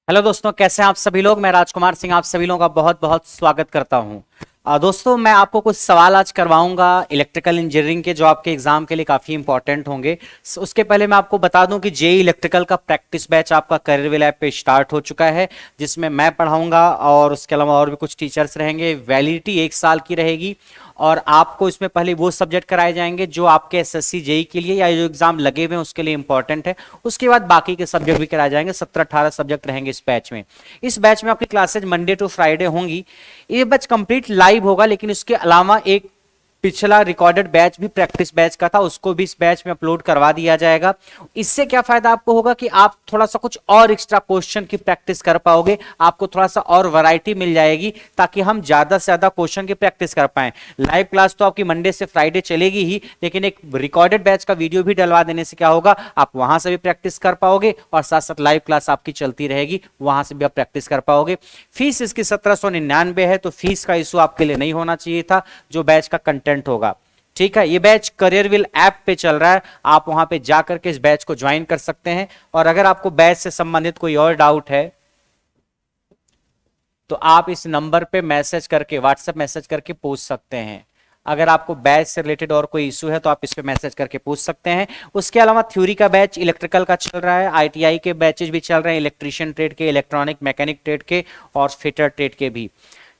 Hello दोस्तों, कैसे हैं आप सभी लोग। मैं राजकुमार सिंह आप सभी लोगों का बहुत बहुत स्वागत करता हूं। दोस्तों, मैं आपको कुछ सवाल आज करवाऊंगा इलेक्ट्रिकल इंजीनियरिंग के, जो आपके एग्जाम के लिए काफ़ी इंपॉर्टेंट होंगे। उसके पहले मैं आपको बता दूं कि जेई इलेक्ट्रिकल का प्रैक्टिस बैच आपका करियर लैब पे स्टार्ट हो चुका है, जिसमें मैं पढ़ाऊंगा और उसके अलावा और भी कुछ टीचर्स रहेंगे। वैलिडिटी 1 साल की रहेगी और आपको इसमें पहले वो सब्जेक्ट कराए जाएंगे जो आपके एसएससी जेई के लिए या जो एग्जाम लगे हुए हैं उसके लिए इंपॉर्टेंट है। उसके बाद बाकी के सब्जेक्ट भी कराए जाएंगे। 17-18 सब्जेक्ट रहेंगे इस बैच में। इस बैच में आपकी क्लासेज मंडे टू फ्राइडे होंगी। ये बैच कंप्लीट लाइव होगा, लेकिन इसके अलावा एक पिछला रिकॉर्डेड बैच भी प्रैक्टिस बैच का था, उसको भी इस बैच में अपलोड करवा दिया जाएगा। इससे क्या फायदा आपको होगा कि आप थोड़ा सा कुछ और एक्स्ट्रा क्वेश्चन की प्रैक्टिस कर पाओगे, आपको थोड़ा सा और वैरायटी मिल जाएगी, ताकि हम ज्यादा से ज्यादा क्वेश्चन की प्रैक्टिस कर पाए। लाइव क्लास तो आपकी मंडे से फ्राइडे चलेगी ही, लेकिन एक रिकॉर्डेड बैच का वीडियो भी डलवा देने से क्या होगा, आप वहां से भी प्रैक्टिस कर पाओगे और साथ साथ लाइव क्लास आपकी चलती रहेगी, वहां से भी आप प्रैक्टिस कर पाओगे। फीस इसकी 1799 है, तो फीस का इशू आपके लिए नहीं होना चाहिए था, जो बैच का कंटेंट होगा। ठीक है, ये बैच करियरविल ऐप पे चल रहा है, आप वहां पे जाकर के इस बैच को ज्वाइन कर सकते हैं। और अगर आपको बैच से संबंधित कोई और डाउट है तो आप इस नंबर पे मैसेज करके, व्हाट्सएप मैसेज करके पूछ सकते हैं। अगर आपको बैच से रिलेटेड और कोई इशू है तो आप इस पे मैसेज करके पूछ सकते हैं। उसके अलावा थ्योरी का बैच इलेक्ट्रिकल का चल रहा है, आईटीआई के बैचेज भी चल रहे हैं, इलेक्ट्रीशियन ट्रेड के, इलेक्ट्रॉनिक मैकेनिक ट्रेड के और फिटर ट्रेड के भी।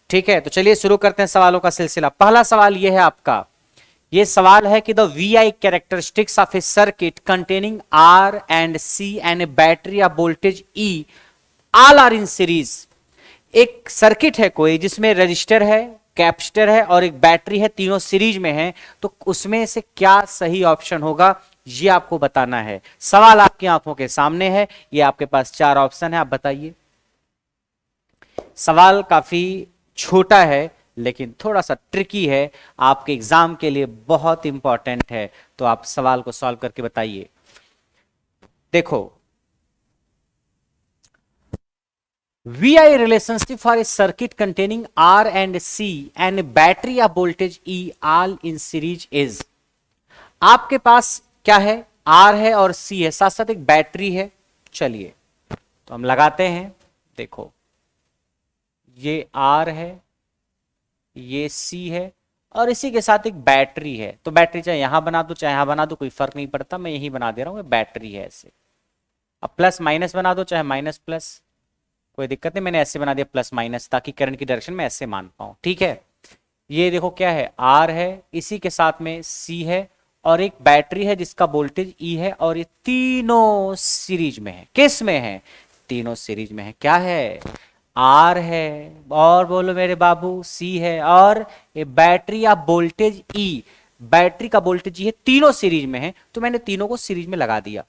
ठीक है, तो चलिए शुरू करते हैं सवालों का सिलसिला। पहला सवाल यह है आपका, ये सवाल है कि the VI characteristics of a circuit containing R and C and a battery of voltage E all are in series. एक सर्किट है कोई जिसमें रजिस्टर है, कैपेसिटर है और एक बैटरी है, तीनों सीरीज में है, तो उसमें से क्या सही ऑप्शन होगा, ये आपको बताना है। सवाल आपकी आंखों के सामने है, ये आपके पास 4 ऑप्शन है, आप बताइए। सवाल काफी छोटा है लेकिन थोड़ा सा ट्रिकी है, आपके एग्जाम के लिए बहुत इंपॉर्टेंट है, तो आप सवाल को सॉल्व करके बताइए। देखो, VI relationship for a circuit containing R and C and a battery of voltage E all in series is। आपके पास क्या है, R है और C है, साथ साथ एक बैटरी है। चलिए तो हम लगाते हैं। देखो, ये R है, ये C है और इसी के साथ एक बैटरी है। तो बैटरी चाहे यहां बना दो चाहे यहां बना दो, कोई फर्क नहीं पड़ता, मैं यही बना दे रहा हूं, बैटरी है ऐसे। अब प्लस माइनस बना दो चाहे माइनस प्लस, कोई दिक्कत नहीं, मैंने ऐसे बना दिया प्लस माइनस, ताकि करंट की डायरेक्शन में ऐसे मान पाऊं। ठीक है, ये देखो क्या है, आर है, इसी के साथ में सी है और एक बैटरी है जिसका वोल्टेज ई है, और ये तीनों सीरीज में है। किस में है, तीनों सीरीज में है। क्या है, आर है और बोलो मेरे बाबू सी है, और ये बैटरी या वोल्टेज ई, बैटरी का वोल्टेज ई है, तीनों सीरीज में है, तो मैंने तीनों को सीरीज में लगा दिया।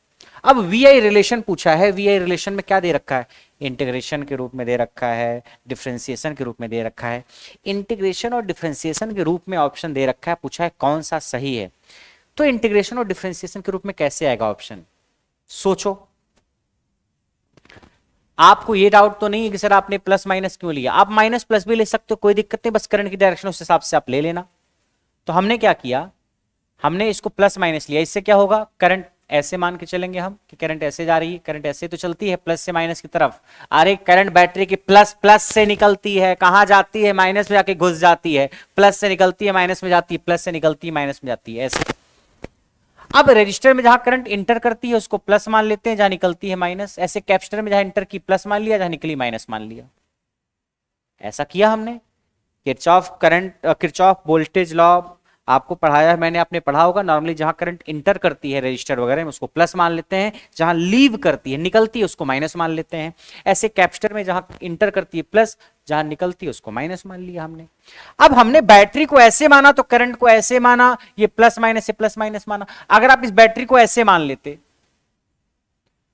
अब वीआई रिलेशन पूछा है, वीआई रिलेशन में क्या दे रखा है, इंटीग्रेशन के रूप में दे रखा है, डिफरेंशिएशन के रूप में दे रखा है। इंटीग्रेशन और डिफरेंशिएशन के रूप में ऑप्शन दे रखा है, पूछा है कौन सा सही है। तो इंटीग्रेशन और डिफरेंशिएशन के रूप में कैसे आएगा ऑप्शन, सोचो। आपको ये डाउट तो नहीं है कि सर आपने प्लस माइनस क्यों लिया, आप माइनस प्लस भी ले सकते हो, कोई दिक्कत नहीं, बस करंट की डायरेक्शन उस हिसाब से आप ले लेना। तो हमने क्या किया, हमने इसको प्लस माइनस लिया, इससे क्या होगा, करंट ऐसे मान के चलेंगे हम कि करंट ऐसे जा रही है, करंट ऐसे तो चलती है प्लस से माइनस की तरफ। अरे करंट बैटरी की प्लस प्लस से निकलती है, कहां जाती है, माइनस में जाके घुस जाती है, प्लस से निकलती है माइनस में जाती है, प्लस से निकलती है माइनस में जाती है, ऐसे। अब रजिस्टर में जहां करंट इंटर करती है उसको प्लस मान लेते हैं, जहां निकलती है माइनस। ऐसे कैपेसिटर में जहां इंटर की प्लस मान लिया, जहां निकली माइनस मान लिया। ऐसा किया हमने। किरचॉफ वोल्टेज लॉ आपको पढ़ाया है मैंने, आपने पढ़ा होगा। नॉर्मली जहां करंट इंटर करती है रजिस्टर वगैरह में उसको प्लस मान लेते हैं, जहां लीव करती है, निकलती है, उसको माइनस मान लेते हैं। ऐसे कैपेसिटर में जहां इंटर करती है प्लस, जहां निकलती है उसको माइनस मान लिया हमने। अब हमने बैटरी को ऐसे माना तो करंट को ऐसे माना, ये प्लस माइनस से प्लस माइनस माना। अगर आप इस बैटरी को ऐसे मान लेते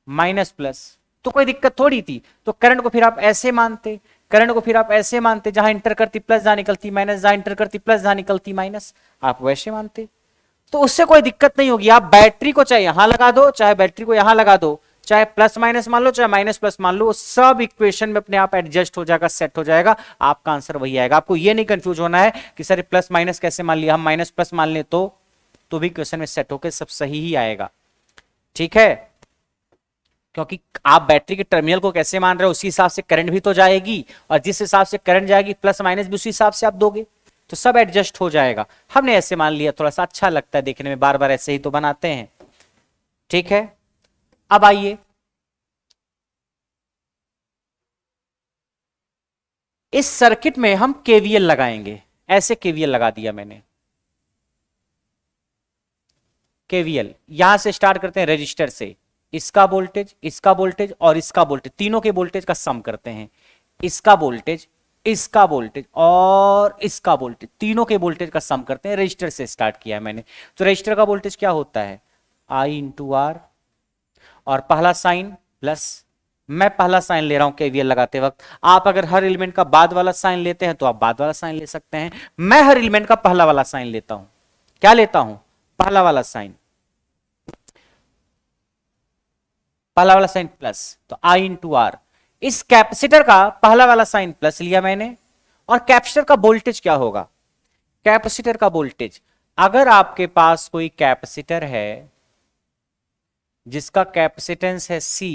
माइनस प्लस, तो कोई दिक्कत थोड़ी थी। तो करंट को फिर आप ऐसे मानते, करंट को फिर आप ऐसे मानते, जहां इंटर करती प्लस जहां निकलती माइनस, जहां इंटर करती प्लस जहां निकलती माइनस, आप वैसे मानते, तो उससे कोई दिक्कत नहीं होगी। आप बैटरी को चाहे यहां लगा दो, चाहे बैटरी को यहां लगा दो, चाहे प्लस माइनस मान लो, चाहे माइनस प्लस मान लो, सब इक्वेशन में अपने आप एडजस्ट हो जाएगा, सेट हो जाएगा, आपका आंसर वही आएगा। आपको ये नहीं कंफ्यूज होना है कि सर प्लस माइनस कैसे मान लिया, हम माइनस प्लस मान ले तो भी क्वेश्चन में सेट होकर सब सही ही आएगा। ठीक है, क्योंकि आप बैटरी के टर्मिनल को कैसे मान रहे हो उसी हिसाब से करंट भी तो जाएगी, और जिस हिसाब से करंट जाएगी प्लस माइनस भी उसी हिसाब से आप दोगे, तो सब एडजस्ट हो जाएगा। हमने ऐसे मान लिया, थोड़ा सा अच्छा लगता है देखने में, बार बार ऐसे ही तो बनाते हैं। ठीक है, अब आइए इस सर्किट में हम केवीएल लगाएंगे। ऐसे केवीएल लगा दिया मैंने। केवीएल यहां से स्टार्ट करते हैं रजिस्टर से, इसका वोल्टेज, इसका वोल्टेज और इसका वोल्टेज, तीनों के वोल्टेज का सम करते हैं। इसका वोल्टेज, इसका वोल्टेज और इसका वोल्टेज, तीनों के वोल्टेज का सम करते हैं। रजिस्टर से स्टार्ट किया है मैंने। तो रजिस्टर का वोल्टेज क्या होता है, आई इंटू आर, और पहला साइन प्लस, मैं पहला साइन ले रहा हूं केवीएल लगाते वक्त। आप अगर हर एलिमेंट का बाद वाला साइन लेते हैं तो आप बाद वाला साइन ले सकते हैं। मैं हर एलिमेंट का पहला वाला साइन लेता हूं। क्या लेता हूं, पहला वाला साइन, पहला वाला साइन प्लस, तो आई इंटू आर। इस कैपेसिटर का पहला वाला साइन प्लस लिया मैंने, और कैपेसिटर का वोल्टेज क्या होगा, कैपेसिटर का वोल्टेज, अगर आपके पास कोई कैपेसिटर है जिसका कैपेसिटेंस है C,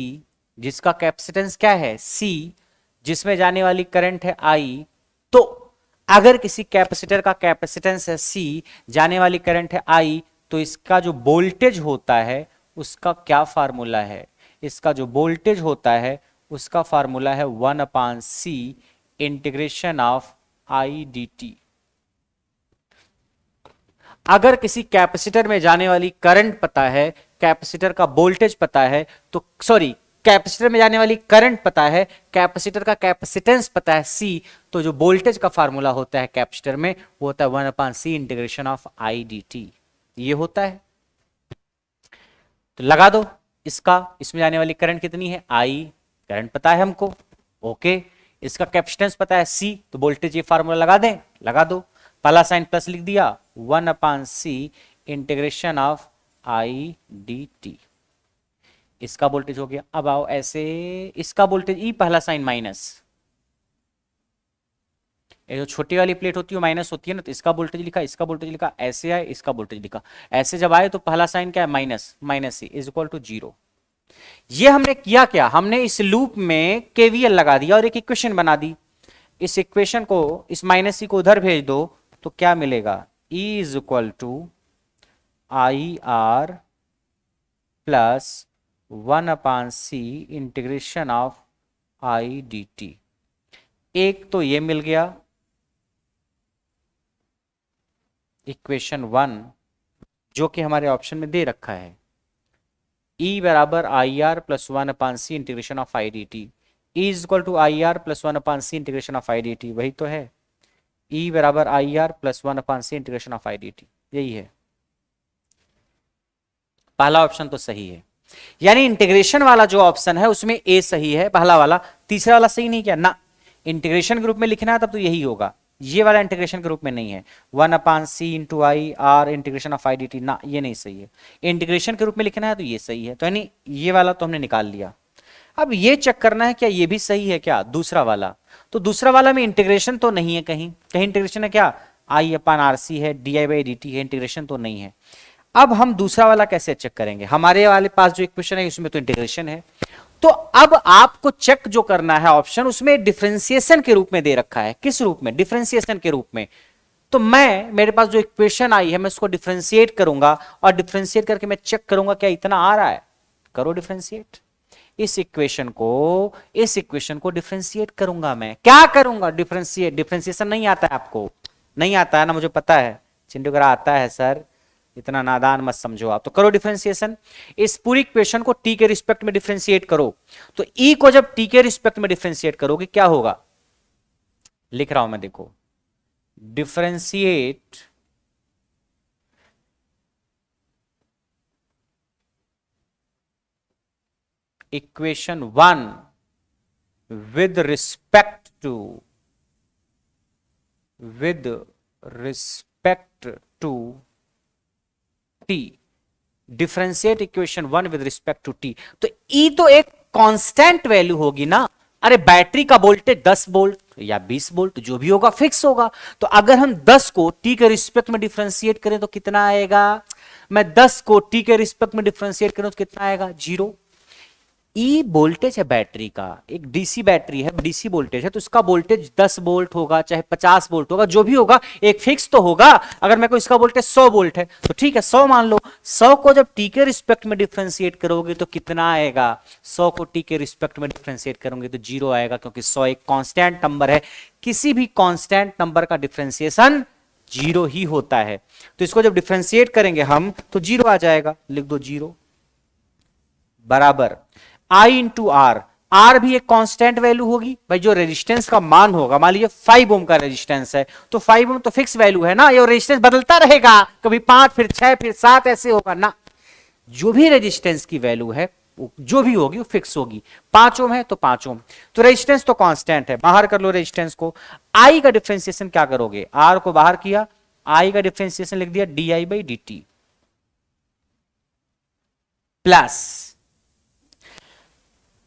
जिसका कैपेसिटेंस क्या है C, जिसमें जाने वाली करंट है I, तो अगर किसी कैपेसिटर का कैपेसिटेंस है C, जाने वाली करंट है I, तो इसका जो वोल्टेज होता है उसका क्या फार्मूला है, इसका जो वोल्टेज होता है उसका फार्मूला है 1/C integration of I dt। अगर किसी कैपेसिटर में जाने वाली करंट पता है, कैपेसिटर का वोल्टेज पता है, तो सॉरी, कैपेसिटर में जाने वाली करंट पता है, कैपेसिटर का कैपेसिटेंस पता है C, तो जो वोल्टेज का फार्मूला होता है कैपेसिटर में वो होता है 1/C integration of I dt। ये होता है। तो लगा दो इसका, इसमें जाने वाली करंट कितनी है I, करंट पता है हमको, ओके। इसका कैपेसिटेंस पता है C, तो वोल्टेज ये फार्मूला लगा दें, लगा दो। पहला साइन प्लस लिख दिया, 1/C integration of I dt। इसका वोल्टेज हो गया। अब आओ ऐसे, इसका वोल्टेज ई, पहला साइन माइनस, ये जो छोटी वाली प्लेट होती है माइनस होती है ना, तो इसका वोल्टेज लिखा, इसका वोल्टेज लिखा, ऐसे आए, इसका वोल्टेज लिखा, ऐसे जब आए तो पहला साइन क्या है minus, minus C is equal to 0। ये हमने किया क्या, हमने इस लूप में केवीएल लगा दिया और एक इक्वेशन बना दी। इस इक्वेशन को, इस माइनस सी को उधर भेज दो तो क्या मिलेगा, E is equal to I R plus 1/C integration of I dt। एक तो ये मिल गया इक्वेशन 1, जो कि हमारे ऑप्शन में दे रखा है, E बराबर I R plus 1/C integration of I dt। E is equal to I R plus 1/C integration of I dt, वही तो है, E बराबर I R plus 1/C integration of I dt, यही है। पहला ऑप्शन तो सही है, यानी इंटीग्रेशन वाला जो ऑप्शन है उसमें ए सही है, पहला वाला। तीसरा वाला सही नहीं क्या ना, इंटीग्रेशन के रूप में लिखना है तब तो यही होगा, ये वाला इंटीग्रेशन के रूप में नहीं है। 1/C into I R integration of I dt, ना ये नहीं सही है। इंटीग्रेशन के रूप में लिखना है तो ये सही है, तो यानी ये वाला तो हमने निकाल लिया। अब ये चेक करना है क्या ये भी सही है क्या, दूसरा वाला। तो दूसरा वाला में इंटीग्रेशन तो नहीं है, कहीं कहीं इंटीग्रेशन है क्या, I/RC है, di/dt है, इंटीग्रेशन तो नहीं है। अब हम दूसरा वाला कैसे चेक करेंगे, हमारे वाले पास जो इक्वेशन है उसमें तो इंटीग्रेशन है। तो अब आपको चेक जो करना है ऑप्शन, उसमें डिफरेंशिएशन के रूप में दे रखा है। किस रूप में, डिफरेंशिएशन के रूप में। तो मैं, मेरे पास जो इक्वेशन आई है मैं उसको डिफरेंशिएट करूंगा, और डिफरेंशिएट करके मैं चेक करूंगा क्या इतना आ रहा है। करो डिफरेंशिएट, इस इक्वेशन को डिफरेंशिएट करूंगा मैं। क्या करूंगा, डिफरेंशिएट। डिफरेंशिएशन नहीं आता है आपको, नहीं आता है ना, मुझे पता है, चिंटू करा आता है सर, इतना नादान मत समझो आप। तो करो डिफरेंशिएशन, इस पूरी इक्वेशन को टी के रिस्पेक्ट में डिफरेंशिएट करो। तो ई को जब टी के रिस्पेक्ट में डिफरेंशिएट करोगे क्या होगा, लिख रहा हूं मैं, देखो, differentiate equation 1 with respect to t, differentiate equation 1 with respect to t। तो E तो एक कांस्टेंट वैल्यू होगी ना, अरे बैटरी का वोल्टेज 10 वोल्ट या 20 वोल्ट जो भी होगा फिक्स होगा। तो अगर हम 10 को t के रिस्पेक्ट में डिफरेंशिएट करें तो कितना आएगा, मैं 10 को t के रिस्पेक्ट में डिफरेंशिएट करूं तो कितना आएगा, 0। ई वोल्टेज है बैटरी का, एक डीसी बैटरी है, डीसी वोल्टेज है, तो इसका वोल्टेज 10 वोल्ट होगा चाहे 50 वोल्ट होगा, जो भी होगा एक फिक्स तो होगा। अगर मेरे को इसका वोल्टेज 100 वोल्ट है तो ठीक है 100 मान लो। 100 को जब टी के रिस्पेक्ट में डिफरेंशिएट करोगे तो कितना आएगा? 100 को टी के रिस्पेक्ट में डिफरेंशिएट करोगे तो 0 आएगा, क्योंकि 100 एक कांस्टेंट नंबर है। किसी भी कांस्टेंट नंबर का डिफरेंशिएशन 0 ही होता है। तो इसको जब डिफरेंशिएट करेंगे हम तो 0 आ जाएगा, लिख दो 0 बराबर आई इंटू आर। आर भी एक कांस्टेंट वैल्यू होगी भाई, जो रेजिस्टेंस का मान होगा, मान लीजिए 5 ओम का रेजिस्टेंस है तो 5 ओम तो फिक्स वैल्यू है ना, ये रेजिस्टेंस बदलता रहेगा, कभी 5 फिर 6 फिर 7 ऐसे होगा ना। जो भी रेजिस्टेंस की वैल्यू है जो भी होगी वो फिक्स होगी। 5 ओम है तो 5 ओम, तो रेजिस्टेंस तो कांस्टेंट है, बाहर कर लो रेजिस्टेंस को। आई का डिफरेंशिएशन क्या करोगे? आर को बाहर किया, आई का डिफरेंशिएशन लिख दिया D I by d t plus.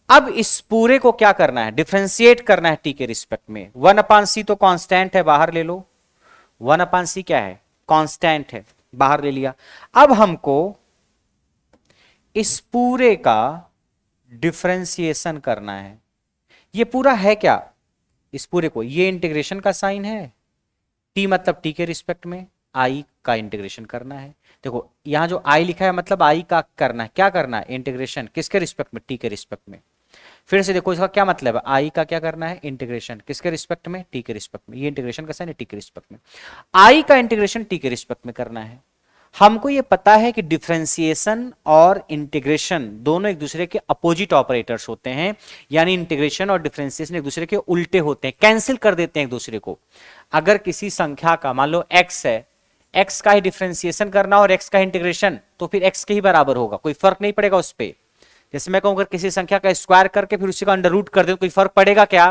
अब इस पूरे को क्या करना है? डिफरेंशिएट करना है टी के रिस्पेक्ट में। 1/c तो कांस्टेंट है, बाहर ले लो। 1/c क्या है? कांस्टेंट है, बाहर ले लिया। अब हमको इस पूरे का डिफरेंशिएशन करना है। ये पूरा है क्या? इस पूरे को, ये इंटीग्रेशन का साइन है, टी मतलब टी के रिस्पेक्ट में, आई का इंटीग्रेशन करना है। देखो यहां जो आई लिखा है मतलब आई का करना है, क्या करना है? इंटीग्रेशन किसके रिस्पेक्ट में? टी के रिस्पेक्ट में। फिर से देखो इसका क्या मतलब है, आई का क्या करना है? इंटीग्रेशन किसके रिस्पेक्ट में? टी के रिस्पेक्ट में। ये इंटीग्रेशन का साइन है टी के रिस्पेक्ट में, आई का इंटीग्रेशन टी के रिस्पेक्ट में करना है। हमको ये पता है कि डिफरेंशिएशन और इंटीग्रेशन दोनों एक दूसरे के अपोजिट ऑपरेटर्स होते हैं, यानी इंटीग्रेशन और डिफरेंशिएशन एक दूसरे के उल्टे होते हैं, कैंसिल कर देते हैं एक दूसरे को। अगर किसी संख्या का मान लो x है, x का ही डिफरेंशिएशन करना और x का इंटीग्रेशन, तो फिर x के ही बराबर होगा, कोई फर्क नहीं पड़ेगा उस पर। जैसे मैं कहूं अगर किसी संख्या का स्क्वायर करके फिर उसी का अंडर रूट कर दे, कोई फर्क पड़ेगा क्या?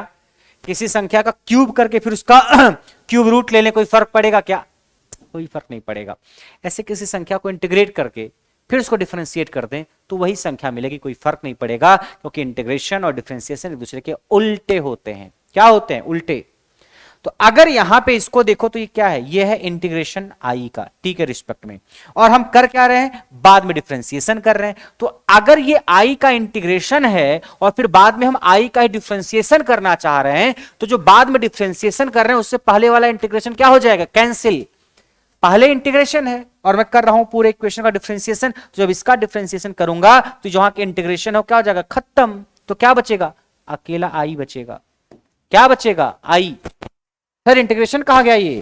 किसी संख्या का क्यूब करके फिर उसका क्यूब रूट ले लें, कोई फर्क पड़ेगा क्या? कोई फर्क नहीं पड़ेगा। ऐसे किसी संख्या को इंटीग्रेट करके फिर उसको डिफरेंशिएट कर दें तो वही संख्या मिलेगी, कोई फर्क नहीं पड़ेगा, क्योंकि इंटीग्रेशन और डिफरेंशिएशन एक दूसरे के उल्टे होते हैं। क्या होते हैं? उल्टे। तो अगर यहां पे इसको देखो तो ये क्या है? ये है इंटीग्रेशन आई का टी के रिस्पेक्ट में, और हम कर क्या रहे हैं? बाद में डिफरेंशिएशन कर रहे हैं। तो अगर ये आई का इंटीग्रेशन है और फिर बाद में हम आई का डिफरेंशिएशन करना चाह रहे हैं, तो जो बाद में डिफरेंशिएशन कर रहे हैं उससे पहले वाला इंटीग्रेशन क्या हो जाएगा? कैंसिल। पहले इंटीग्रेशन है और मैं कर रहा हूं पूरे इक्वेशन का डिफरेंशिएशन, तो जब इसका डिफरेंशिएशन करूंगा तो जहां के इंटीग्रेशन हो क्या हो जाएगा? खत्म। तो क्या बचेगा? अकेला आई बचेगा। क्या बचेगा? आई। सर इंटीग्रेशन कहा गया? ये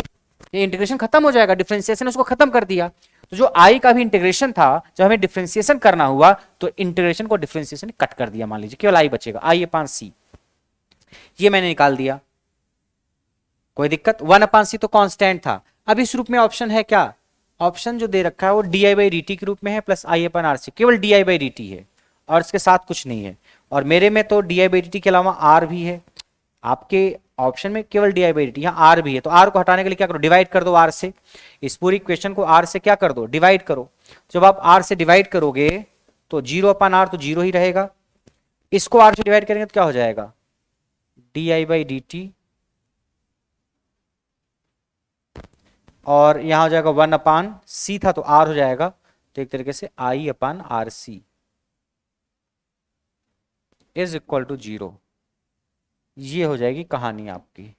इंटीग्रेशन खत्म हो जाएगा, डिफरेंशिएशन उसको खत्म कर दिया। तो जो आई का भी इंटीग्रेशन था, जब हमें डिफरेंशिएशन करना हुआ तो इंटीग्रेशन को डिफरेंशिएशन कट कर दिया, मान लीजिए केवल आई बचेगा, आई अपान सी। ये मैंने निकाल दिया, कोई दिक्कत? 1/c तो कांस्टेंट था। अब इस रूप में ऑप्शन है क्या? ऑप्शन जो दे रखा है वो D I by d T के रूप में है, प्लस आई अपन आर सी, केवल D I by d T है और इसके साथ कुछ नहीं है। और मेरे में तो D I by d T के अलावा आर भी है, आपके ऑप्शन में केवल D I by d T, यहाँ आर भी है। तो आर को हटाने के लिए क्या करो? डिवाइड कर दो आर से। इस पूरी इक्वेशन को आर से क्या कर दो? डिवाइड करो। जब आप आर से डिवाइड करोगे तो 0/r तो 0 ही रहेगा, इसको आर से डिवाइड करेंगे तो क्या हो जाएगा? D I by d T, और यहां हो जाएगा 1/c था तो r हो जाएगा, तो एक तरीके से I/RC इज इक्वल टू 0। ये हो जाएगी कहानी आपकी।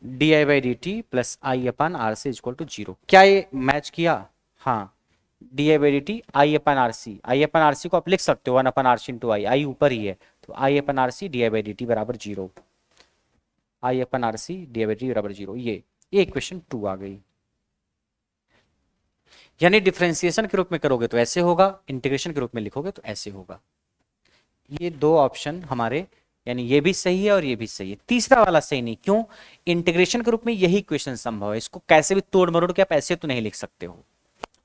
D I by d t plus I/RC equal to 0। क्या ये मैच किया? हाँ, d I by d t I/RC को आप लिख सकते हो 1/RC इंटू आई ऊपर ही है, तो I/RC D I by d T बराबर 0। I/RC D I by d T बराबर 0। ये इक्वेशन 2 आ गई। यानी डिफरेंशिएशन के रूप में करोगे तो ऐसे होगा, इंटीग्रेशन के रूप में लिखोगे तो ऐसे होगा। ये दो ऑप्शन हमारे, यानी ये भी सही है और ये भी सही है। तीसरा वाला सही नहीं, क्यों? इंटीग्रेशन के रूप में यही इक्वेशन संभव है, इसको कैसे भी तोड़ मरोड़ के आप ऐसे तो नहीं लिख सकते हो।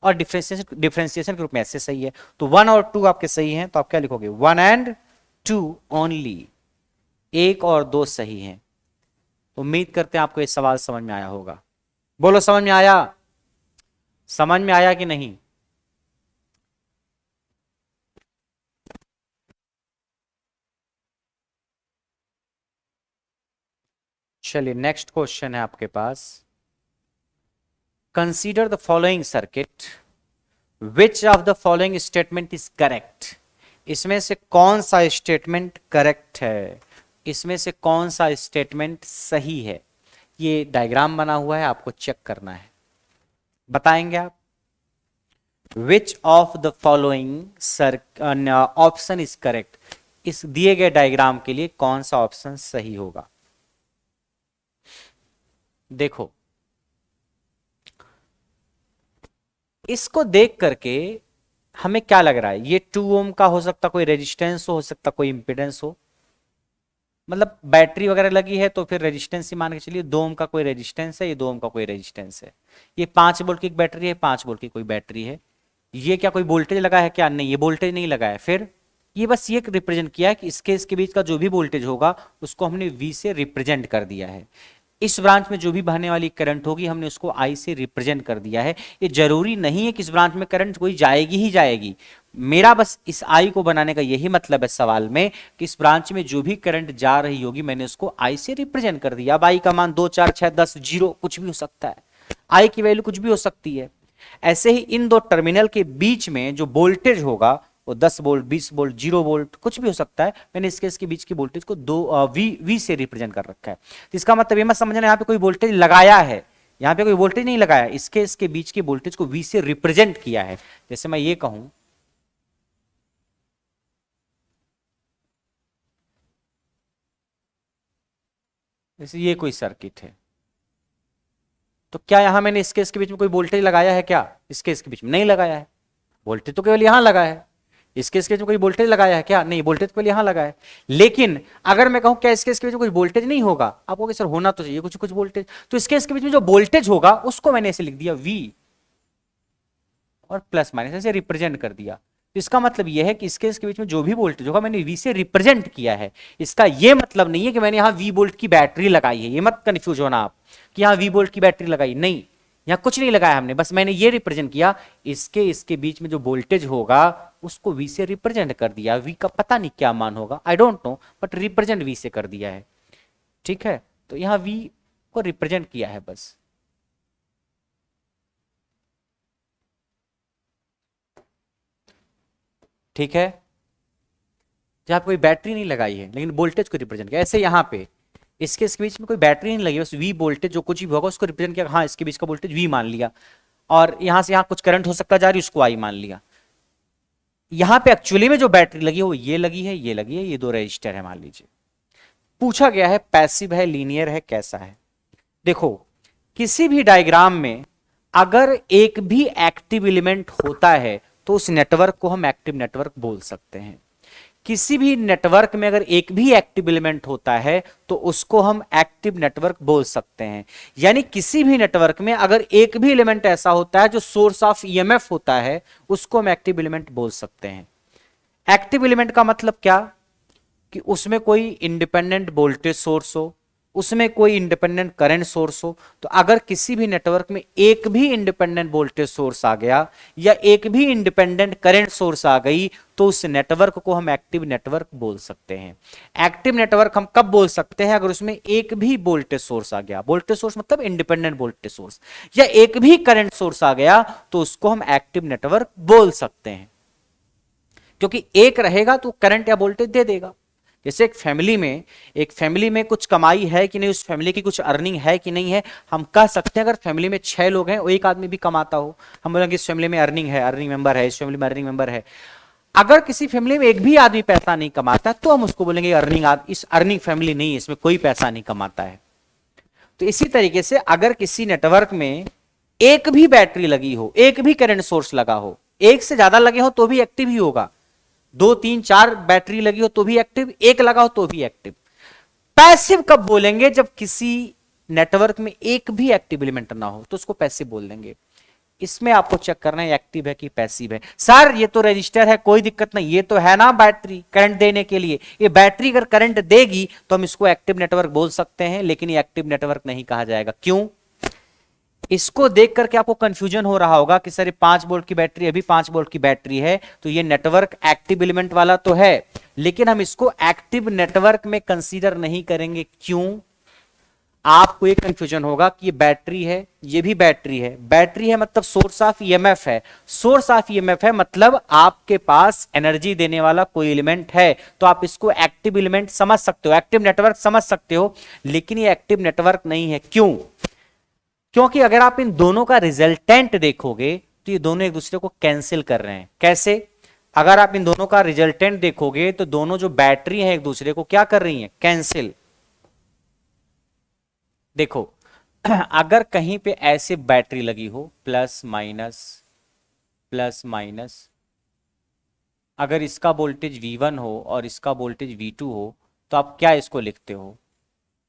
और डिफरेंशिएशन के रूप में ऐसे सही है। तो 1 और 2 आपके सही हैं, तो आप क्या लिखोगे? 1 एंड 2 ओनली, 1 और 2 सही हैं। उम्मीद करते हैं आपको ये सवाल समझ में आया होगा। बोलो समझ में आया? समझ में आया कि नहीं? चलिए नेक्स्ट क्वेश्चन है आपके पास। Consider the following circuit, which of the following statement is correct. इसमें से कौन सा स्टेटमेंट करेक्ट है, इसमें से कौन सा स्टेटमेंट सही है। ये डायग्राम बना हुआ है, आपको चेक करना है, बताएंगे आप। विच of the following option is correct, इस दिए गए डायग्राम के लिए कौन सा ऑप्शन सही होगा। देखो, इसको देख करके हमें क्या लग रहा है, ये 2 ओम का हो सकता, कोई रेजिस्टेंस हो सकता, कोई इंपिडेंस हो, मतलब बैटरी वगैरह लगी है तो फिर रेजिस्टेंस ही मान के चलिए। 2 ओम का कोई रेजिस्टेंस है, ये 2 ओम का कोई रेजिस्टेंस है, ये 5 वोल्ट की बैटरी है, 5 वोल्ट की कोई बैटरी है। ये क्या कोई वोल्टेज लगा है क्या, नहीं, ये वोल्टेज नहीं लगा है। फिर ये बस ये रिप्रेजेंट किया है कि इसके बीच का जो भी वोल्टेज होगा उसको हमने V से रिप्रेजेंट कर दिया है। इस ब्रांच में जो भी बहने वाली करंट होगी हमने उसको I से रिप्रेजेंट कर दिया है। ये जरूरी नहीं है कि इस ब्रांच में करंट कोई जाएगी ही जाएगी, मेरा बस इस I को बनाने का यही मतलब है सवाल में कि इस ब्रांच में जो भी करंट जा रही होगी मैंने उसको I से रिप्रेजेंट कर दिया। अब I का मान 2 4 6 10 0 कुछ भी हो सकता है, I की वैल्यू कुछ भी हो सकती है। ऐसे ही इन दो टर्मिनल के बीच में जो वोल्टेज होगा वो 10 वोल्ट 20 वोल्ट 0 वोल्ट कुछ भी हो सकता है। मैंने इसके बीच की वोल्टेज को वी से रिप्रेजेंट कर रखा है। तो इसका मतलब ये मत समझना यहाँ पे कोई वोल्टेज लगाया है, यहाँ पे कोई वोल्टेज नहीं लगाया, इसके बीच के वोल्टेज को वी से रिप्रेजेंट किया है। जैसे मैं ये कहूं, जैसे ये कोई सर्किट है, तो क्या यहां मैंने इसके बीच में कोई वोल्टेज लगाया है क्या, इसके बीच में नहीं लगाया है, वोल्टेज तो केवल यहां लगा है। इसके बीच में कोई वोल्टेज लगाया है क्या, नहीं, वोल्टेज केवल यहां लगा है। लेकिन अगर मैं कहूं क्या इसके बीच में कोई वोल्टेज नहीं होगा, आप कहोगे सर होना तो चाहिए कुछ कुछ वोल्टेज, तो इसके बीच में जो वोल्टेज होगा उसको मैंने ऐसे लिख दिया V और प्लस माइनस ऐसे रिप्रेजेंट कर दिया। तो इसका मतलब यह है कि इसके बीच में जो भी वोल्टेज होगा मैंने V से रिप्रेजेंट किया है। इसका यह मतलब नहीं है कि मैंने यहां V वोल्ट की बैटरी लगाई है, ये मत कंफ्यूज होना आप कि यहां V वोल्ट की बैटरी लगाई, नहीं, यहां कुछ नहीं लगाया हमने, बस मैंने ये रिप्रेजेंट किया इसके बीच में जो वोल्टेज होगा उसको V से रिप्रेजेंट कर दिया। V का पता नहीं क्या मान होगा, I don't know, but represent V से कर दिया है। ठीक है, तो यहां V को रिप्रेजेंट किया है बस। ठीक है, जहां कोई बैटरी नहीं लगाई है लेकिन वोल्टेज को रिप्रेजेंट किया। ऐसे यहां पे इसके बीच में कोई बैटरी नहीं लगी, बस V वोल्टेज जो कुछ भी होगा उसको रिप्रेजेंट किया, हाँ इसके बीच का वोल्टेज V मान लिया, और यहां से यहां कुछ करंट हो सकता जा रही उसको I मान लिया। यहां पे एक्चुअली में जो बैटरी लगी है वो ये लगी है, ये लगी है, ये 2 रजिस्टर है मान लीजिए। पूछा गया है पैसिव है लीनियर है कैसा है। देखो, किसी भी डायग्राम में अगर एक भी एक्टिव एलिमेंट होता है तो उस नेटवर्क को हम एक्टिव नेटवर्क बोल सकते हैं। किसी भी नेटवर्क में अगर एक भी एक्टिव एलिमेंट होता है तो उसको हम एक्टिव नेटवर्क बोल सकते हैं। यानी किसी भी नेटवर्क में अगर एक भी एलिमेंट ऐसा होता है जो सोर्स ऑफ ईएमएफ होता है उसको हम एक्टिव एलिमेंट बोल सकते हैं। एक्टिव एलिमेंट का मतलब क्या, कि उसमें कोई इंडिपेंडेंट वोल्टेज सोर्स हो, उसमें कोई इंडिपेंडेंट करंट सोर्स हो। तो अगर किसी भी नेटवर्क में एक भी इंडिपेंडेंट वोल्टेज सोर्स आ गया या एक भी इंडिपेंडेंट करंट सोर्स आ गई तो उस नेटवर्क को हम एक्टिव नेटवर्क बोल सकते हैं। एक्टिव नेटवर्क हम कब बोल सकते हैं, अगर उसमें एक भी वोल्टेज सोर्स आ गया, वोल्टेज सोर्स मतलब इंडिपेंडेंट वोल्टेज सोर्स, या एक भी करंट सोर्स आ गया तो उसको हम एक्टिव नेटवर्क बोल सकते हैं। क्योंकि एक रहेगा तो करंट या वोल्टेज दे देगा। जैसे एक फैमिली में कुछ कमाई है कि नहीं, उस फैमिली की कुछ अर्निंग है कि नहीं है, हम कह सकते हैं। अगर फैमिली में 6 लोग हैं और एक आदमी भी कमाता हो, हम बोलेंगे इस फैमिली में अर्निंग है, अर्निंग मेंबर है, इस फैमिली में अर्निंग मेंबर है। अगर किसी फैमिली में एक भी आदमी पैसा नहीं कमाता तो हम उसको बोलेंगे इस अर्निंग फैमिली नहीं है, इसमें कोई पैसा नहीं कमाता है। तो इसी तरीके से अगर किसी नेटवर्क में एक भी बैटरी लगी हो, एक भी करंट सोर्स लगा हो, एक से ज्यादा लगे हो तो भी एक्टिव ही होगा, 2 3 4 बैटरी लगी हो तो भी एक्टिव, एक लगा हो तो भी एक्टिव। पैसिव कब बोलेंगे, जब किसी नेटवर्क में एक भी एक्टिव एलिमेंट ना हो तो उसको पैसिव बोल देंगे। इसमें आपको चेक करना है एक्टिव है कि पैसिव है। सर ये तो रजिस्टर है, कोई दिक्कत नहीं, ये तो है ना बैटरी करंट देने के लिए, ये बैटरी अगर करंट देगी तो हम इसको एक्टिव नेटवर्क बोल सकते हैं, लेकिन ये एक्टिव नेटवर्क नहीं कहा जाएगा। क्यों? इसको देख करके आपको कंफ्यूजन हो रहा होगा कि सर 5 वोल्ट की बैटरी, अभी 5 वोल्ट की बैटरी है तो ये नेटवर्क एक्टिव एलिमेंट वाला तो है, लेकिन हम इसको एक्टिव नेटवर्क में कंसीडर नहीं करेंगे। क्यों? आपको एक कंफ्यूजन होगा कि ये बैटरी है, ये भी बैटरी है। बैटरी है मतलब सोर्स ऑफ ईएमएफ है, सोर्स ऑफ ईएमएफ है मतलब आपके पास एनर्जी देने वाला कोई एलिमेंट है, तो आप इसको एक्टिव एलिमेंट समझ सकते हो, एक्टिव नेटवर्क समझ सकते हो। लेकिन ये एक्टिव नेटवर्क नहीं है। क्यों? क्योंकि अगर आप इन दोनों का रिजल्टेंट देखोगे तो ये दोनों एक दूसरे को कैंसिल कर रहे हैं। कैसे? अगर आप इन दोनों का रिजल्टेंट देखोगे तो दोनों जो बैटरी हैं एक दूसरे को क्या कर रही हैं? कैंसिल। देखो अगर कहीं पे ऐसे बैटरी लगी हो प्लस माइनस प्लस माइनस, अगर इसका वोल्टेज V1 हो और इसका वोल्टेज V2 हो तो आप क्या इसको लिखते हो?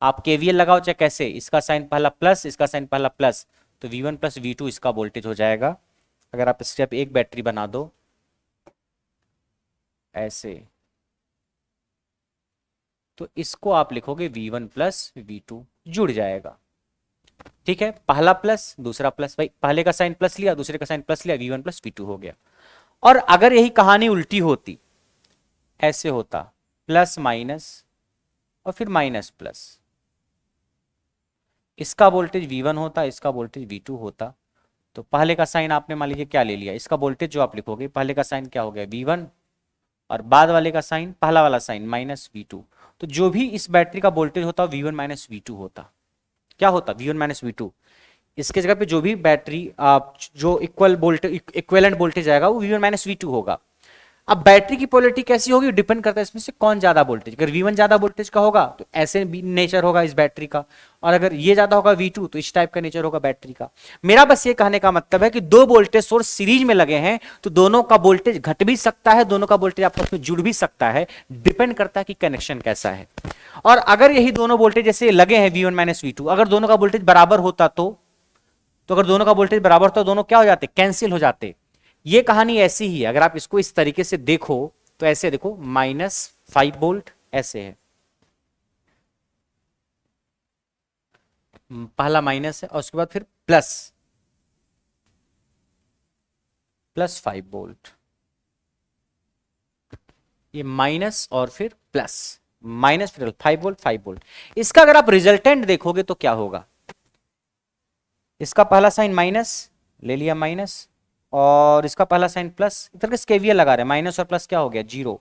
आप केवीएल लगाओ चाहे कैसे, इसका साइन पहला प्लस, इसका साइन पहला प्लस, तो V1 प्लस V2 इसका वोल्टेज हो जाएगा। अगर आप स्टेप एक बैटरी बना दो ऐसे, तो इसको आप लिखोगे V1 प्लस V2, जुड़ जाएगा। ठीक है, पहला प्लस दूसरा प्लस, भाई पहले का साइन प्लस लिया दूसरे का साइन प्लस लिया, V1 प्लस V2 हो गया। और अगर यही कहानी उल्टी होती, ऐसे होता प्लस माइनस और फिर माइनस प्लस, इसका वोल्टेज V1 होता, इसका वोल्टेज V2 होता, तो पहले का साइन आपने मान लीजिए क्या ले लिया, इसका वोल्टेज जो आप लिखोगे पहले का साइन क्या हो गया V1 और बाद वाले का साइन पहला वाला साइन माइनस V2, तो जो भी इस बैटरी का वोल्टेज होता V1 माइनस V2 होता। क्या होता? V1 minus V2। इसके जगह पे जो भी बैटरी जो इक्वलेंट वोल्टेज आएगा वो V1 माइनस V2 होगा। अब बैटरी की पोलैरिटी कैसी होगी डिपेंड करता है इसमें से कौन ज्यादा वोल्टेज। अगर V1 ज्यादा वोल्टेज का होगा तो ऐसे नेचर होगा इस बैटरी का, और अगर ये ज्यादा होगा V2 तो इस टाइप का नेचर होगा बैटरी का। मेरा बस ये कहने का मतलब है कि दो वोल्टेज सोर्स सीरीज में लगे हैं तो दोनों का वोल्टेज घट भी सकता है, दोनों का वोल्टेज आपस में जुड़ भी सकता है, डिपेंड करता है कि कनेक्शन कैसा है। और अगर यही दोनों वोल्टेज जैसे लगे हैं V1 माइनस V2, अगर दोनों का वोल्टेज बराबर होता तो अगर दोनों का वोल्टेज बराबर होता तो दोनों क्या हो जाते? कैंसिल हो जाते। ये कहानी ऐसी ही है। अगर आप इसको इस तरीके से देखो तो ऐसे देखो, -5 वोल्ट ऐसे है, पहला माइनस है और उसके बाद फिर +5 वोल्ट, ये माइनस और फिर प्लस, माइनस फिर 5 वोल्ट 5 वोल्ट। इसका अगर आप रिजल्टेंट देखोगे तो क्या होगा? इसका पहला साइन माइनस ले लिया माइनस, और इसका पहला साइन प्लस, इधर के केवीएल लगा रहे हैं, माइनस और प्लस क्या हो गया? 0।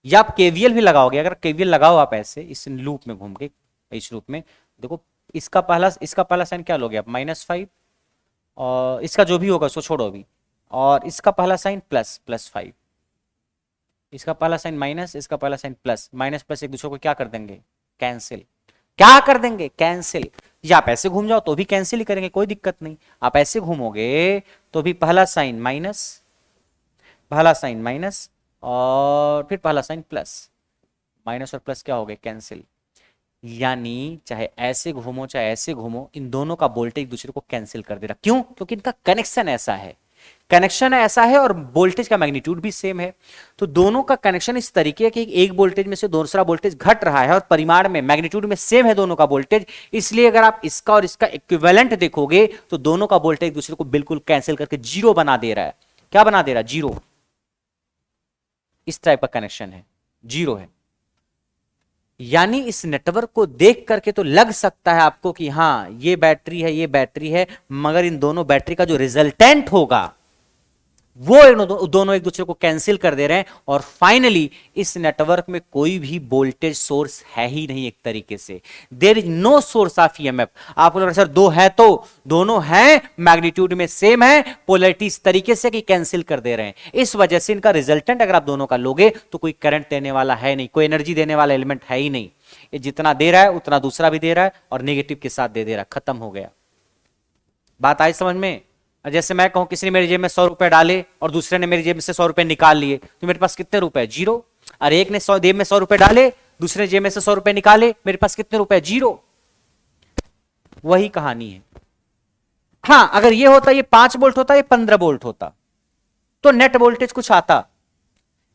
या आप केवीएल भी लगाओगे, अगर केवीएल लगाओ आप ऐसे इस लूप में घूम के, इस लूप में देखो, इसका पहला साइन क्या लोगे आप? -5, और इसका जो भी होगा उसको छोड़ो अभी, और इसका पहला साइन +5, इसका पहला साइन माइनस, इसका पहला साइन प्लस, माइनस प्लस एक दूसरे को क्या कर देंगे? कैंसिल। क्या कर देंगे? कैंसिल। या आप ऐसे घूम जाओ तो भी कैंसिल ही करेंगे, कोई दिक्कत नहीं। आप ऐसे घूमोगे तो भी पहला साइन माइनस, पहला साइन माइनस और फिर पहला साइन प्लस, माइनस और प्लस क्या हो गए? कैंसिल। यानी चाहे ऐसे घूमो चाहे ऐसे घूमो, इन दोनों का वोल्टेज एक दूसरे को कैंसिल कर दे रहा। क्यों? क्योंकि इनका कनेक्शन ऐसा है, कनेक्शन ऐसा है और वोल्टेज का मैग्नीट्यूड भी सेम है। तो दोनों का कनेक्शन इस तरीके कि एक वोल्टेज में से दूसरा वोल्टेज घट रहा है और परिमाण में मैग्नीट्यूड में सेम है दोनों का वोल्टेज, इसलिए अगर आप इसका और इसका इक्विवेलेंट देखोगे तो दोनों का वोल्टेज एक दूसरे को बिल्कुल कैंसिल करके 0 बना दे रहा है। क्या बना दे रहा है? 0। इस टाइप का कनेक्शन है, 0 है। यानी इस नेटवर्क को देख करके तो लग सकता है आपको कि हां ये बैटरी है ये बैटरी है, मगर इन दोनों बैटरी का जो रिजल्टेंट होगा वो दोनों एक दूसरे को कैंसिल कर दे रहे हैं। और फाइनली इस नेटवर्क में कोई भी वोल्टेज सोर्स है ही नहीं। एक तरीके से there is no source of EMF. आपको लग रहा है सर दो है, तो दोनों हैं, मैग्नीट्यूड में सेम है, पोलैरिटी इस तरीके से कि कैंसिल कर दे रहे हैं। इस वजह से इनका रिजल्टेंट अगर आप दोनों का लोगे तो कोई करंट देने वाला है नहीं, कोई एनर्जी देने वाला एलिमेंट है ही नहीं। ये जितना दे रहा है उतना दूसरा भी दे रहा है और नेगेटिव के साथ दे रहा है। खत्म हो गया। बात आई समझ में? जैसे मैं कहूं किसी ने मेरी जेब में 100 रुपए डाले और दूसरे ने मेरी जेब में से 100 रुपए निकाल लिए, तो मेरे पास कितने रुपए? 0। और एक ने जेब में 100 रुपए डाले, दूसरे जेब में से 100 रुपए निकाले, मेरे पास कितने रुपए? 0। वही कहानी है। हाँ, अगर ये होता, ये 5 वोल्ट होता, ये 15 वोल्ट होता, तो नेट वोल्टेज कुछ आता।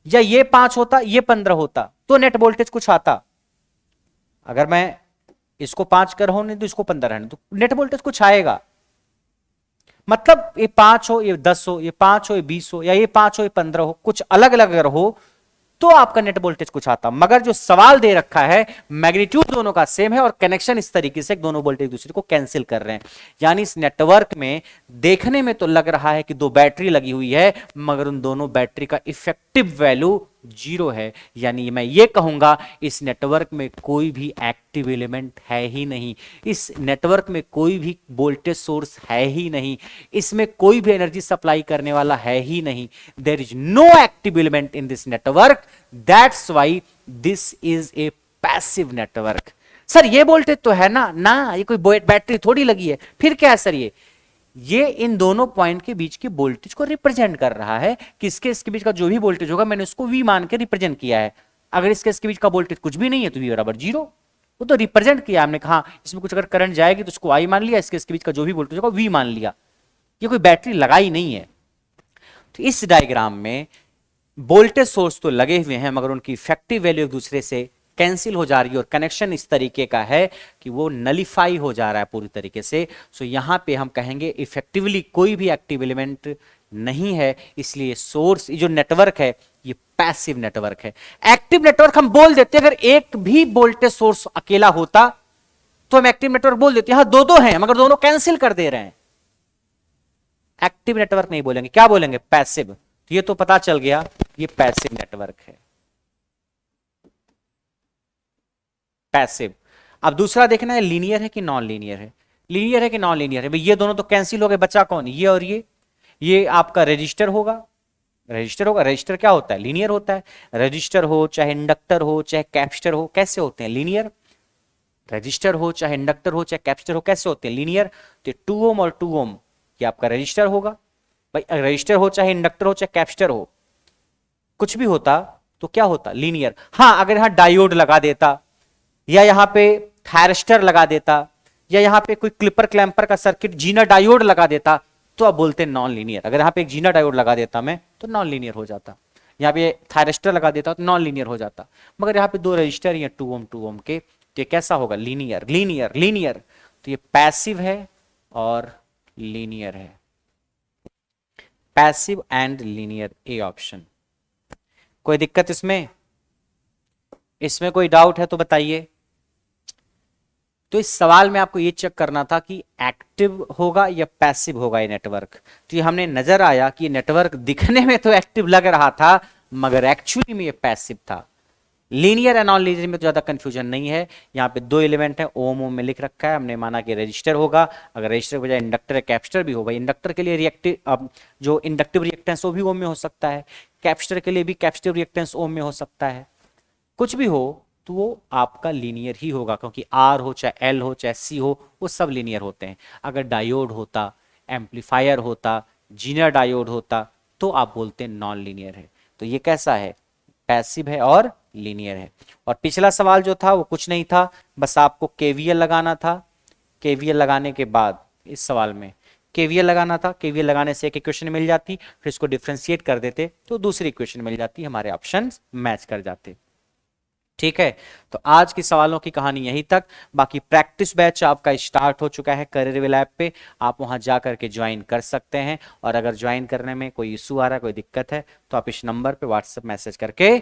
या ये 5 होता, ये 15 होता, तो नेट वोल्टेज कुछ आता। अगर मैं इसको 5 कर रहा हूं नहीं तो इसको 15 है, तो नेट वोल्टेज कुछ आएगा। मतलब ये 5 हो, ये 10 हो, ये 5 हो, ये 20 हो, या ये 5 हो, ये 15 हो, कुछ अलग अलग अगर हो तो आपका नेट वोल्टेज कुछ आता। मगर जो सवाल दे रखा है मैग्नीट्यूड दोनों का सेम है और कनेक्शन इस तरीके से दोनों वोल्टेज एक दूसरे को कैंसिल कर रहे हैं, यानी इस नेटवर्क में देखने में तो लग रहा है कि दो बैटरी लगी हुई है, मगर उन दोनों बैटरी का इफेक्टिव वैल्यू जीरो है। यानी मैं ये कहूंगा इस नेटवर्क में कोई भी एक्टिव एलिमेंट है ही नहीं, इस नेटवर्क में कोई भी वोल्टेज सोर्स है ही नहीं, इसमें कोई भी एनर्जी सप्लाई करने वाला है ही नहीं। There is no active element in this network, that's why this is a passive network. Sir ये वोल्टेज तो है ना, ना ये कोई बैटरी थोड़ी लगी है, फिर क्या है सर? ये इन दोनों पॉइंट के बीच के वोल्टेज को रिप्रेजेंट कर रहा है कि इसके बीच का जो भी वोल्टेज होगा मैंने उसको V मान के रिप्रेजेंट किया है। अगर इसके बीच का वोल्टेज कुछ भी नहीं है तो V बराबर जीरो, वो तो रिप्रेजेंट किया हमने कहा। इसमें कुछ अगर करंट जाएगी तो उसको I मान लिया, इसके बीच का जो भी वोल्टेज होगा V मान लिया, ये कोई बैटरी लगाई नहीं है। तो इस डायग्राम में वोल्टेज सोर्स तो लगे हुए हैं मगर उनकी इफेक्टिव वैल्यू एक दूसरे से कैंसिल हो जा रही है और कनेक्शन इस तरीके का है कि वो नलिफाई हो जा रहा है पूरी तरीके से। सो यहां पे हम कहेंगे इफेक्टिवली कोई भी एक्टिव एलिमेंट नहीं है, इसलिए सोर्स जो नेटवर्क है ये पैसिव नेटवर्क है। एक्टिव नेटवर्क हम बोल देते हैं, अगर एक भी वोल्टेज सोर्स अकेला होता तो हम एक्टिव नेटवर्क बोल देते हैं। दो दो हैं मगर दोनों कैंसिल कर दे रहे हैं, एक्टिव नेटवर्क नहीं बोलेंगे, क्या बोलेंगे? पैसिव। ये तो पता चल गया ये पैसिव नेटवर्क है, पैसिव। अब दूसरा देखना है लीनियर है कि नॉन लीनियर है, लीनियर है कि नॉन लीनियर है। भाई ये दोनों तो कैंसिल हो गए, बचा कौन? ये और ये आपका रजिस्टर होगा, रजिस्टर होगा। रजिस्टर क्या होता है? लीनियर होता है। रजिस्टर हो चाहे इंडक्टर हो चाहे कैपेसिटर हो, कैसे होते हैं? लीनियर। रजिस्टर हो चाहे इंडक्टर हो चाहे कैपेसिटर हो, कैसे होते हैं? लीनियर। तो 2 ओम और 2 ओम ये आपका रजिस्टर होगा। भाई रजिस्टर हो चाहे इंडक्टर हो चाहे कैपेसिटर हो, कुछ भी होता तो क्या होता? लीनियर। हाँ अगर यहां डायोड लगा देता या यहां पे थायरिस्टर लगा देता या यहां पे कोई क्लिपर क्लैंपर का सर्किट जीना डायोड लगा देता तो आप बोलते हैं नॉन लीनियर। अगर यहां पे एक जीना डायोड लगा देता मैं तो नॉन लीनियर हो जाता, यहां पे थायरिस्टर लगा देता तो नॉन लीनियर हो जाता। मगर यहां पे दो रजिस्टर या 2 ओम 2 ओम के, तो ये कैसा होगा? लीनियर। लीनियर लीनियर तो ये पैसिव है और लीनियर है, passive and linear, A option. कोई दिक्कत इसमें? इसमें कोई डाउट है तो बताइए। तो इस सवाल में आपको ये चेक करना था कि एक्टिव होगा या पैसिव होगा ये नेटवर्क। तो ये हमने नजर आया कि ये नेटवर्क दिखने में तो एक्टिव लग रहा था मगर एक्चुअली में ये पैसिव था। लीनियर एंड नॉन लीनियर में तो ज्यादा कंफ्यूजन नहीं है। यहाँ पे दो एलिमेंट है, ओम ओम में लिख रखा है, हमने माना कि रजिस्टर होगा। अगर रजिस्टर के बजाय इंडक्टर या कैपेसिटर भी हो, भाई इंडक्टर के लिए रिएक्टिव अब जो इंडक्टिव रिएक्टेंस वो भी ओम में हो सकता है, कैपेसिटर के लिए भी कैपेसिटिव रिएक्टेंस ओम में हो सकता है। कुछ भी हो तो वो आपका लीनियर ही होगा, क्योंकि आर हो चाहे एल हो चाहे सी हो वो सब लीनियर होते हैं। अगर डायोड होता, एम्पलीफायर होता, जीनर डायोड होता तो आप बोलते हैं नॉन लीनियर है। तो ये कैसा है? पैसिव है और लीनियर है। और पिछला सवाल जो था वो कुछ नहीं था, बस आपको केवीएल लगाना था। केवीएल लगाने के बाद इस सवाल में केवीएल लगाना था, केवीएल लगाने से एक इक्वेशन मिल जाती, फिर इसको डिफरेंशिएट कर देते तो दूसरी इक्वेशन मिल जाती, हमारे ऑप्शंस मैच कर जाते। ठीक है, तो आज की सवालों की कहानी यहीं तक। बाकी प्रैक्टिस बैच आपका स्टार्ट हो चुका है करियर विल ऐप पे, आप वहां जा करके ज्वाइन कर सकते हैं। और अगर ज्वाइन करने में कोई इशू आ रहा है, कोई दिक्कत है तो आप इस नंबर पे व्हाट्सएप मैसेज करके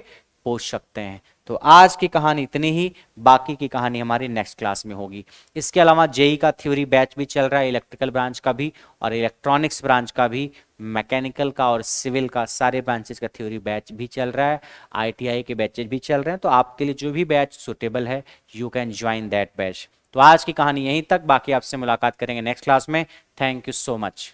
पूछ सकते हैं। तो आज की कहानी इतनी ही, बाकी की कहानी हमारी नेक्स्ट क्लास में होगी। इसके अलावा जेई का थ्योरी बैच भी चल रहा है, इलेक्ट्रिकल ब्रांच का भी और इलेक्ट्रॉनिक्स ब्रांच का भी, मैकेनिकल का और सिविल का, सारे ब्रांचेस का थ्योरी बैच भी चल रहा है, आईटीआई के बैचेज भी चल रहे हैं। तो आपके लिए जो भी बैच सुटेबल है you can join that batch. तो आज की कहानी यहीं तक, बाकी आपसे मुलाकात करेंगे नेक्स्ट क्लास में। Thank you so much.